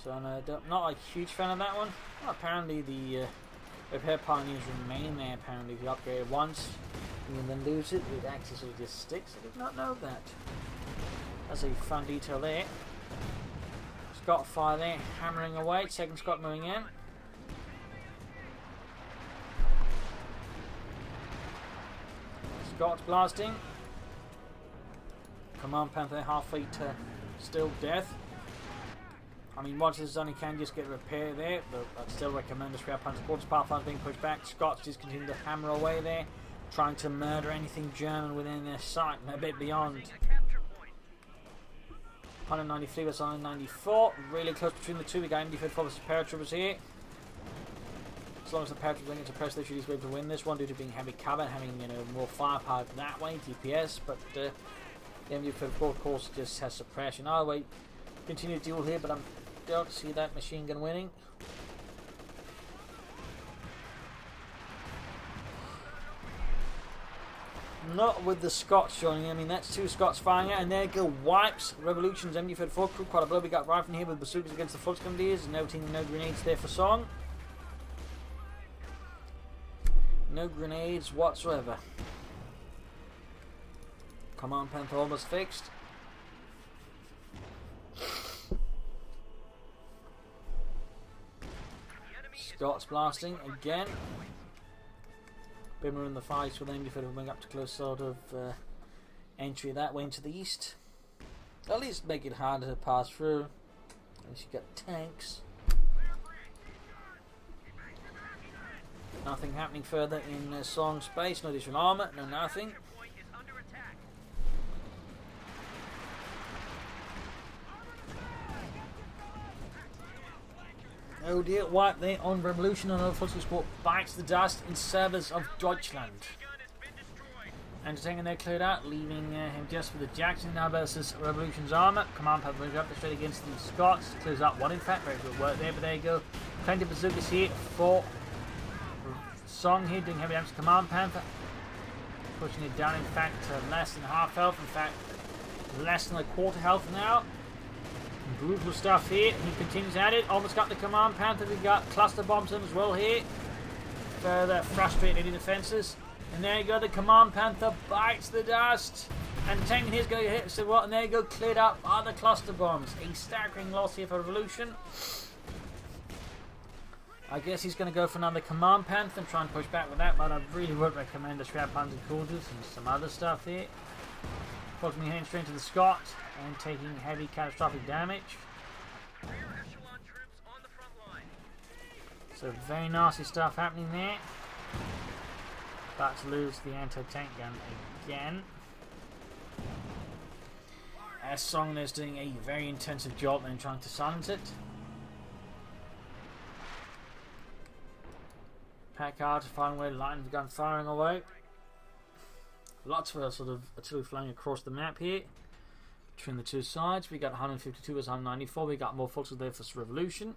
So I'm not a huge fan of that one. Well, apparently the repair pioneers remain there. Apparently, if you upgrade it once and then lose it, it actually just sticks. I did not know that. That's a fun detail there. Scott fire there, hammering away. Second Scott moving in. Scott's blasting. Command Panther halfway to still death. I mean, once this is done, he can just get a repair there, but I'd still recommend the Schwer Panther quarters. Pathfinder's being pushed back. Scott's just continue to hammer away there, trying to murder anything German within their sight and a bit beyond. 193 versus 194, really close between the two. We got MD-54 versus paratroopers here. As long as the paratroops don't get suppressed, they should be able to win this one due to being heavy combat, having more firepower that way, DPS. But the MD-34 of course just has suppression. I'll wait, continue to duel here, but I don't see that machine gun winning. Not with the Scots joining. I mean, that's 2 Scots firing out, and there go wipes Revolution's MD-34 crew. Quite a blow we got right from here with bazookas against the Fulton Grenadiers. Noting no grenades there for Song. No grenades whatsoever. Command Panther almost fixed. Scots blasting again. Bimmer in the fight with aim for bring up to close sort of entry that way into the east. At least make it harder to pass through. Unless you got tanks. Nothing happening further in Song space. No additional armor. No nothing. Oh dear, wipe there on Revolution, and unfortunately Sport bites the dust in service of Deutschland. Entertaining there cleared out, leaving him just for the Jackson now versus Revolution's armour. Command Panther moves up straight against the Scots, clears up one in fact, very good work there, but there you go. Plenty of bazookas here for Song here, doing heavy damage to Command Panther. Pushing it down in fact to less than half health, in fact less than a quarter health now. Brutal stuff here. He continues at it. Almost got the Command Panther. We got cluster bombs in as well here. Further frustrating any defenses. And there you go. The Command Panther bites the dust. And the tank here's going to hit. So what? And there you go. Cleared up by the cluster bombs. A staggering loss here for Revolution. I guess he's going to go for another Command Panther and try and push back with that. But I really would recommend the Shroud Panzer Quarters and some other stuff here. Ultimately heading straight to the Scots and taking heavy catastrophic damage. So very nasty stuff happening there. About to lose the anti-tank gun again. As Song is doing a very intensive job in trying to silence it. Packard firing away, line of gun firing away. Lots of sort of artillery flying across the map here between the two sides. We got 152 versus 194. We got more forces there for Revolution.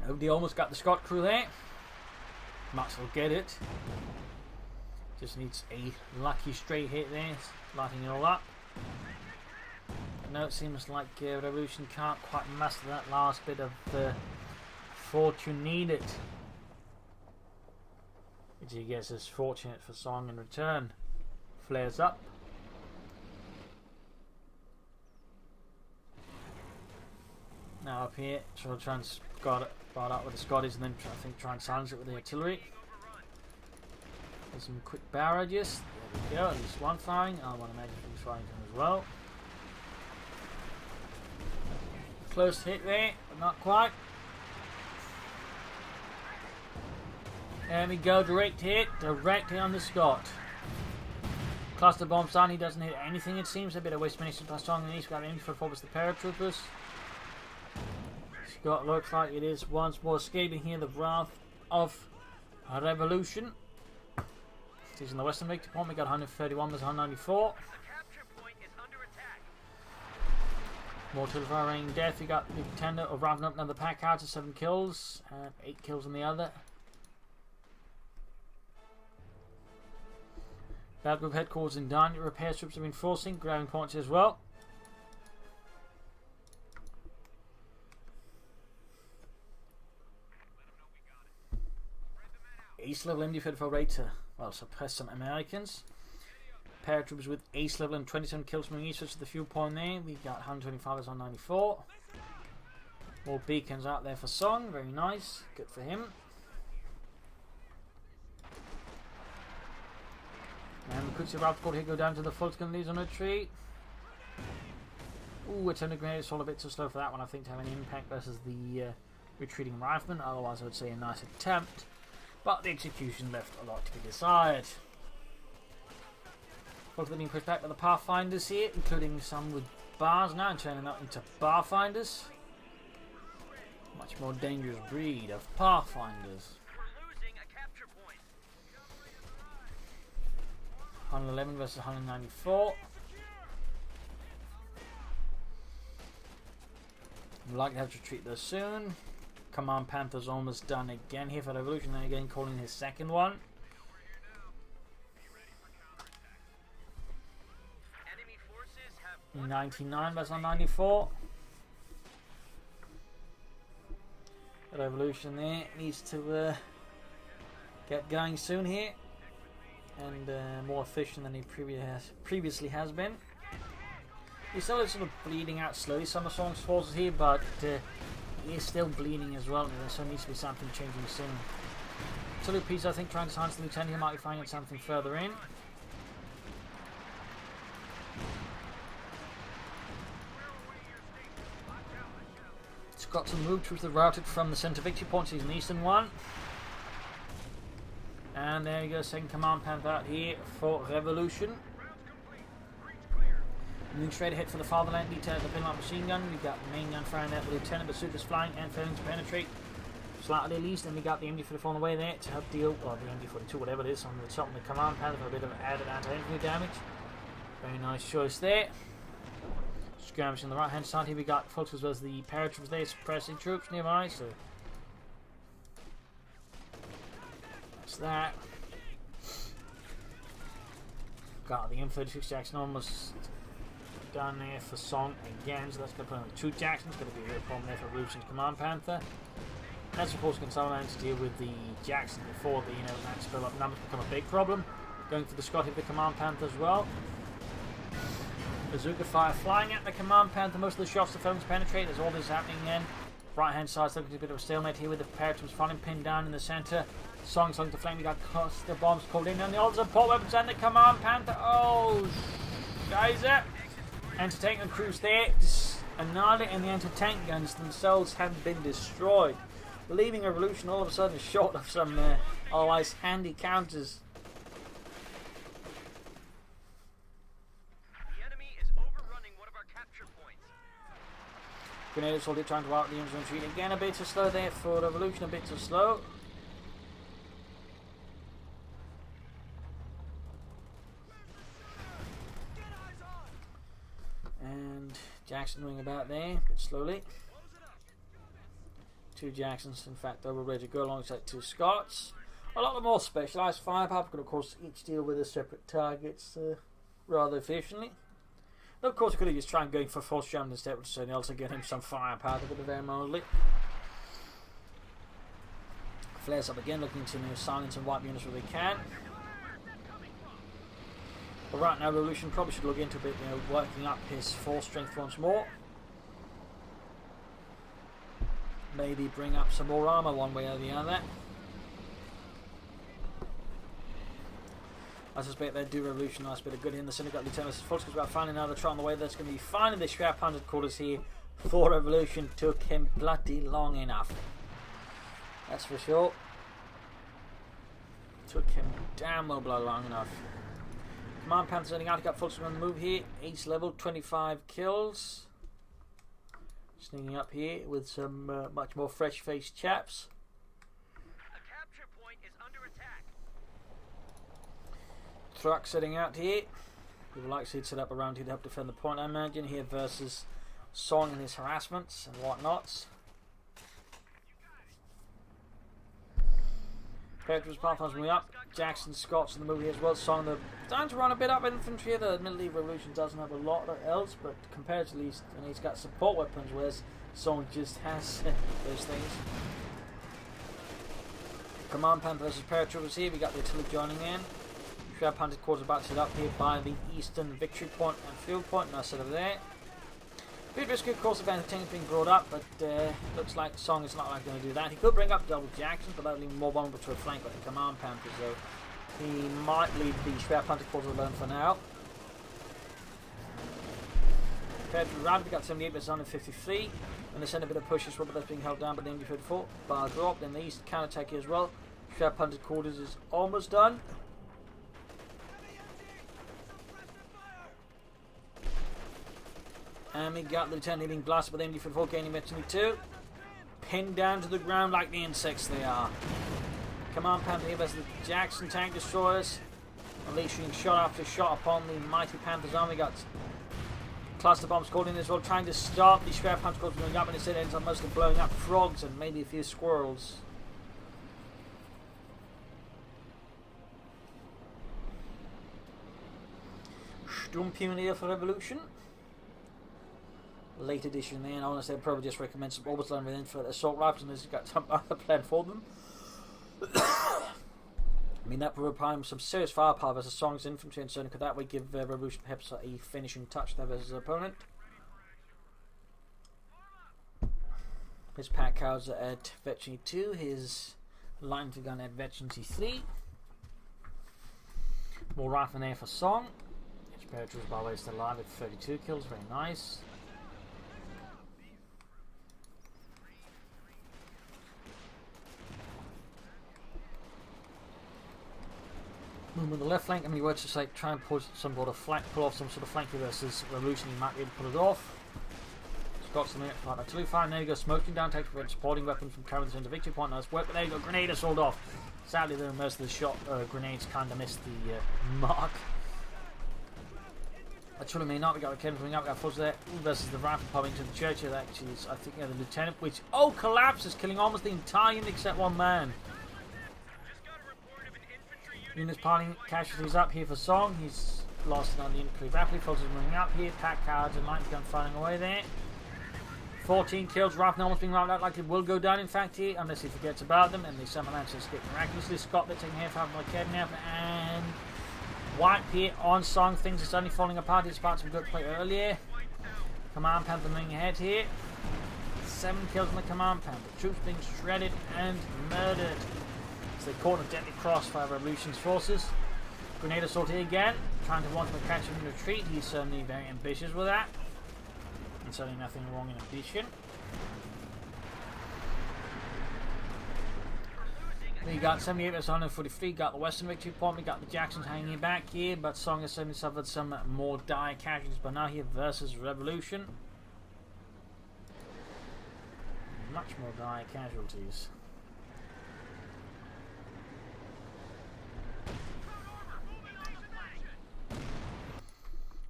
Oh, they almost got the Scott crew there. Might as well get it. Just needs a lucky straight hit there, lighting it all up. No, it seems like Revolution can't quite master that last bit of fortune needed. Which he gets is fortunate for Song in return. Flares up. Now up here, try and guard up with the Scottish and then I think try and silence it with the artillery. There's some quick barrages. There we go, at least one firing. I want to imagine he's firing as well. Close hit there, but not quite. There we go, direct hit directly on the Scot. Cluster bomb down, he doesn't hit anything it seems. A bit of waste munition plus Song, and he's got in for forwards the paratroopers. Scott looks like it is once more escaping here the wrath of Revolution. He's in the western victory point, we got 131 versus 194. More firing death. We got the Pretender of rounding up another pack out to 7 kills and 8 kills on the other. Bad Group headquarters in Dun. Repair troops have been forcing, grabbing points as well. Ace level MD-34 rate to suppress some Americans. Paratroopers with ace level and 27 kills from east to the fuel point there. We got 125 as on 94. More beacons out there for Song. Very nice. Good for him. And we could see Ralph here go down to the Fulton leads on a tree. Ooh, it's under grenade. It's all a bit too slow for that one, I think, to have an impact versus the retreating rifleman. Otherwise, I would say a nice attempt. But the execution left a lot to be desired. Both of them being pushed back by the Pathfinders here, including some with bars now and turning that into Barfinders. Much more dangerous breed of Pathfinders.
We're losing a capture point.
111 versus 194. We'd like to have to retreat those soon. Command Panther's almost done again here for the Revolution, and again calling his second one.
Enemy forces have
99 versus 94. The Revolution there needs to get going soon here, and more efficient than he previously has been. He's still sort of bleeding out slowly, some of Song's forces here, but he is still bleeding as well, so there needs to be something changing soon. Absolute Peace, I think, trying to silence the Lieutenant, he might be finding something further in. It's got some move troops that routed from the centre victory points. He's an eastern one. And there you go, second Command Panther out here for Revolution. Moving straight ahead for the Fatherland detail, the Pinlock machine gun. We've got the main gun firing at the Lieutenant, but Super's flying and failing to penetrate. Slightly at least, and we got the MD-44 on the way there to help deal, or the MD-42, whatever it is, on the top of the Command Panther for a bit of added anti-infantry damage. Very nice choice there. Skirmish on the right hand side here, we got folks as well as the paratroops there, suppressing troops nearby, so that's that. Got the M36 Jackson almost down there for Song again, so that's going to put on 2 Jacksons. Going to be a real problem there for Revolution's Command Panther. That's of course consolidating to deal with the Jackson before the that build up numbers become a big problem. Going for the Scotty of the Command Panther as well. Bazooka fire flying at the Command Panther. Most of the shots the films penetrate. There's all this happening then. Right hand side's looking to a bit of a stalemate here with the paratroops finally pinned down in the centre. Song to flame. We got cluster bombs called in on the odds of port weapons and the Command Panther. Oh, Geyser. Anti-tank and crews there. Annihilating, and the anti-tank guns themselves have been destroyed, leaving Revolution all of a sudden short of some allies' handy counters.
The enemy is overrunning one of our capture points.
Grenadier soldier trying to out the infantry again. A bit too slow there for Revolution. A bit too slow. And Jackson doing about there, a bit slowly. 2 Jacksons, in fact, over ready to go alongside 2 Scots. A lot of more specialised firepower, but of course each deal with the separate targets rather efficiently. And of course, I could have just tried going for force jam instead, which would also get him some firepower, but very mildly. Flares up again, looking to silence and wipe units where they can. But right now, Revolution probably should look into a bit, working up his force strength once more. Maybe bring up some more armour one way or the other. I suspect they do Revolution a nice bit of good in the Syndicate Lieutenant Force, because we're finding another try on the way that's going to be finding the Shrap 100 quarters here for Revolution. Took him bloody long enough. That's for sure. Took him damn well bloody long enough. Command Panther sending out, got folks on the move here. Ace level, 25 kills. Sneaking up here with some much more fresh-faced chaps.
A capture point is under attack.
Truck setting out here. We would like to see it set up around here to help defend the point, I imagine, here versus Song and his harassments and whatnots. Paratroopers Pathfinders moving up. Jackson Scott's in the move here as well. Song, they're starting to run a bit up infantry here. The Admittedly, Revolution doesn't have a lot else, but compared to least, and he's got support weapons, whereas Song just has those things. Command Panther versus Paratroopers here. We got the artillery joining in. Shrap Hunted Quarters about to set up here by the eastern victory point and field point. Nice set up there. Bit risky, of course, if anything's being brought up, but looks like Song is not going to do that. He could bring up double Jacksons, but that would leave him more vulnerable to a flank by the Command Panthers, so he might leave the Shrap Hunted Quarters alone for now. Compared to the round, we got 78 versus 153. And they send a bit of push as well, but that's being held down by the MD-44. Bar drop, then the east counter-attack here as well. Shrap Hunted Quarters is almost done. And we got the Lieutenant being blasted by the MD-44, gaining veteran 2. Pinned down to the ground like the insects they are. Command Panther here versus the Jackson tank destroyers. Unleashing shot after shot upon the mighty Panther's army. We got cluster bombs called in as well, trying to stop the Sheriff Hunter from going up, and instead ends up mostly blowing up frogs and maybe a few squirrels. Sturmpioneer for Revolution. Late edition there, and honestly I'd probably just recommend some orbital and within for assault rifles, and there's got some other plan for them. I mean, that would require some serious firepower versus Song's infantry, and certainly could that way give Revolution perhaps a finishing touch there versus his opponent. His pack cows are at veteran 2, his line to gun at veteran 3. More rifle there for Song. His paratroopers by the way still alive at 32 kills, very nice. Moving on the left flank, I mean, he works just like try and pull some sort of flank, pull off some sort of flanking versus Revolution. He might be able to pull it off. Scott's the minute fight artillery fire. There you go, smoking down, takes prevent supporting weapons from carrying this into victory point. Nice work, but there you go, grenade assault off. Sadly, though, most of the shot grenades kind of missed the mark. Actually, may not. We got the Ken coming up. We got Fudge there versus the rifle popping into the church here. That actually is, I think, yeah, the lieutenant, which collapses, killing almost the entire unit except one man. Units piling casualties up here for Song. He's lost it on the infantry rapidly. Forces moving up here. Pack cards and light gun firing away there. 14 kills. Rifle almost being rounded out like it will go down in fact here, unless he forgets about them, and they somehow manage to escape miraculously. Scott they're taking half out of the kidnap, and wipe here on Song. Things are suddenly falling apart. He's about some good play earlier. Command Panther moving ahead here. 7 kills on the Command Panther. Troops being shredded and murdered. They caught a deadly crossfire Revolution's forces. Grenade assault here again, trying to want to catch him in retreat. He's certainly very ambitious with that, and certainly nothing wrong in ambition. We got 78 versus 143. Got the Western victory point. We got the Jacksons hanging back here, but Song has certainly suffered some more dire casualties. But now here versus Revolution, much more dire casualties.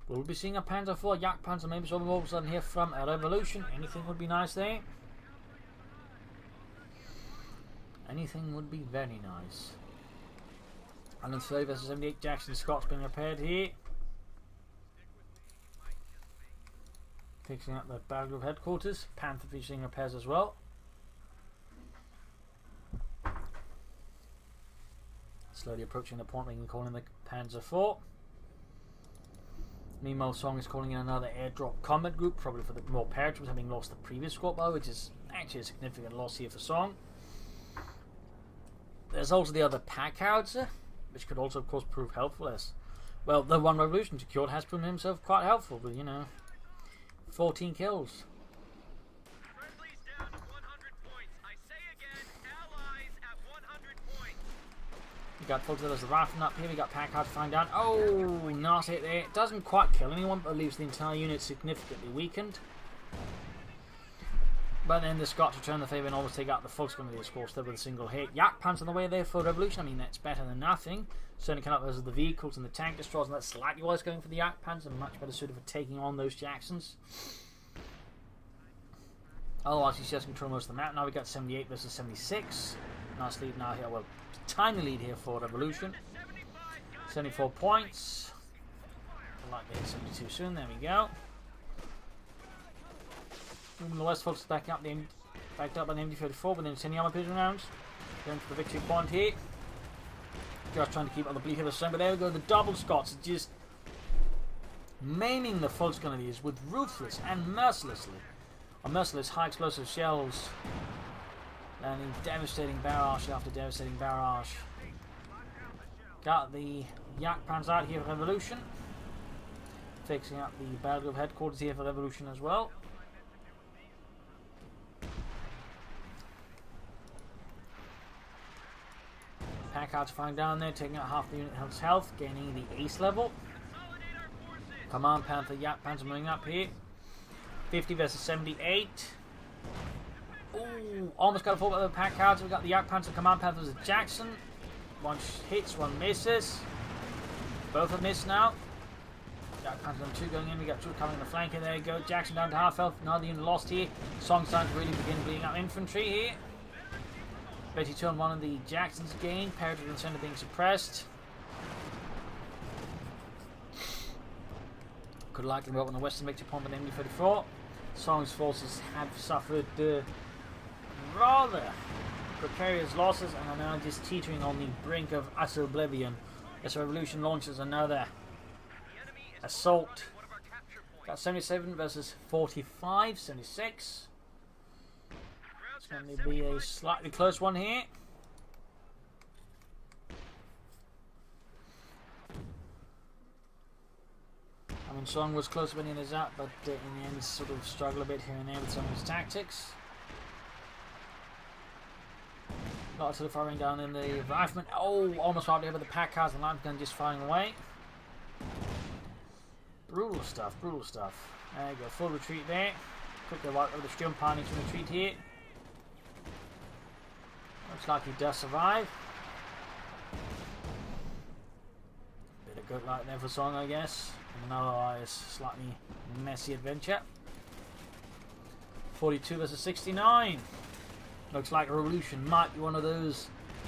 We'll be seeing a Panzer IV, Yak Panzer, maybe some all of a sudden here from a Revolution. Anything would be nice there. Anything would be very nice. 130 versus 78. Jackson Scott's being repaired here. Fixing up the Battlefield headquarters. Panther featuring repairs as well. Slowly approaching the point where we can call in the Panzer IV. Meanwhile, Song is calling in another airdrop combat group, probably for the more paratroopers, having lost the previous squad bow, which is actually a significant loss here for Song. There's also the other pack howitzer, which could also, of course, prove helpful as well. The one Revolution secured has proven himself quite helpful, but 14 kills.
Friendly's down to 100 points. I say again, allies at 100 points.
We got folks there's the rifle up here. We got pack hard to find out. Oh, not it there. It doesn't quite kill anyone, but leaves the entire unit significantly weakened. But then the Scots return the favour and always take out the full screen of the escort there with a single hit. Yak Pants on the way there for Revolution. I mean, that's better than nothing. Certainly cannot versus the vehicles and the tank destroyers, and that's slightly worse going for the Yak Pants and much better suited for taking on those Jacksons. Otherwise, he's just controlling most of the map. Now we got 78 versus 76. Nice lead now here. Well, tiny lead here for Revolution. 74 points. I'd like to hit 72 soon. There we go. Moving the West folks back up, backed up by the MD-34, but then sending armor prison rounds. Going for the victory point here. Just trying to keep on the bleed here the same, but there we go. The double Scots are just maiming the full gun of these with ruthless and merciless high explosive shells. Landing devastating barrage after devastating barrage. Got the Yak Pans out here for Revolution. Fixing up the Battlefield headquarters here for Revolution as well. Packard's flying down there, taking out half the unit's health, gaining the ace level. Command Panther, Yak Panther moving up here. 50 versus 78. Ooh, almost got a full of the pack cards. We got the Yak Panzer Command Panthers of Jackson. One hits, one misses. Both have missed now. Yak Panzer number 2 going in. We got 2 coming in the flank. There you go. Jackson down to half health. Another unit lost here. Song starting to really begin bleeding out infantry here. Betty 2 on one of the Jacksons gained. Paratrooper and center being suppressed. Could likely be up on the western victory point with MD-34. Song's forces have suffered rather precarious losses and are now just teetering on the brink of utter oblivion. This revolution launches another assault. Got 77 versus 45, 76. It's going to be a slightly close one here. I mean, Song was close when he was up, but in the end sort of struggled a bit here and there with some of his tactics. A lot of firing down in the rifleman. Oh, almost wiped over the pack cars and line gun just firing away. Brutal stuff, brutal stuff. There you go, full retreat there. Quickly wipe over the Sturmpanzer to retreat here. Looks like he does survive. Bit of good luck there for Song, I guess. And otherwise, slightly messy adventure. 42 versus 69. Looks like Revolution might be one of those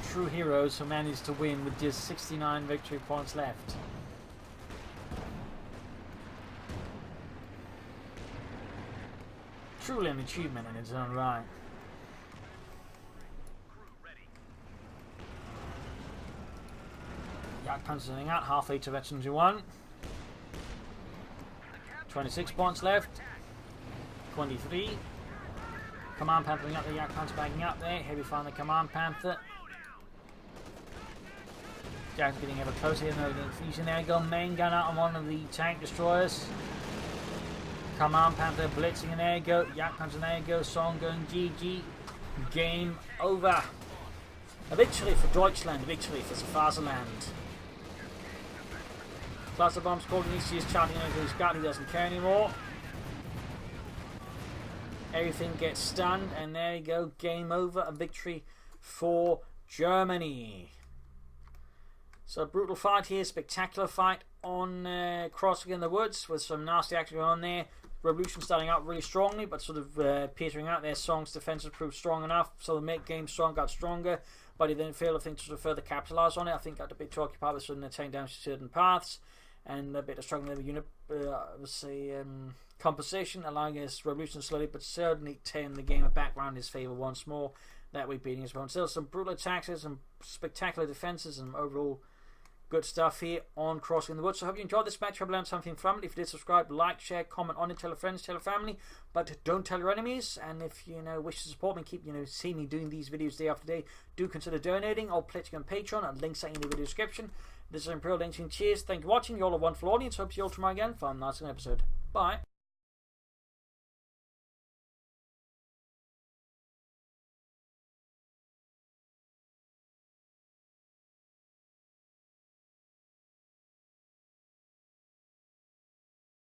true heroes who managed to win with just 69 victory points left. Truly an achievement in its own right. Yak Panzer out, halfway to veterans who won. 26 points left. 23. Command Panther up there, Yak Panther backing up there. Heavy fire on the Command Panther. Jack's getting ever closer here. No fusion. There you go. Main gun out on one of the tank destroyers. Command Panther blitzing, and there you go. Yak Panther, there you go. Song going GG. Game over. A victory for Deutschland. A victory for Faserland. Cluster bombs calling ECS charging over his gut. He doesn't care anymore. Everything gets stunned, and there you go. Game over. A victory for Germany. So, brutal fight here. Spectacular fight on Crossing in the Woods with some nasty action going on there. Revolution starting out really strongly, but sort of petering out there. Song's defenses proved strong enough, so the mid-game Song got stronger, but he then failed, I think, to sort of further capitalise on it. I think got a bit too occupied with sort of taking down certain paths, and a bit of struggling with unit, composition, allowing his Revolution slowly but certainly turn the game back around his favour once more. That way beating his opponent. Still some brutal attacks, some spectacular defences, and overall good stuff here on Crossing in the Woods. So I hope you enjoyed this match. I hope you learned something from it. If you did, subscribe, like, share, comment on it, tell your friends, tell your family, but don't tell your enemies. And if you wish to support me, keep see me doing these videos day after day, do consider donating or pledging on Patreon, and links are in the video description. This is Imperial Dancing. Cheers, thank you for watching. You're all a wonderful audience. Hope to see you all tomorrow again for a nice episode. Bye.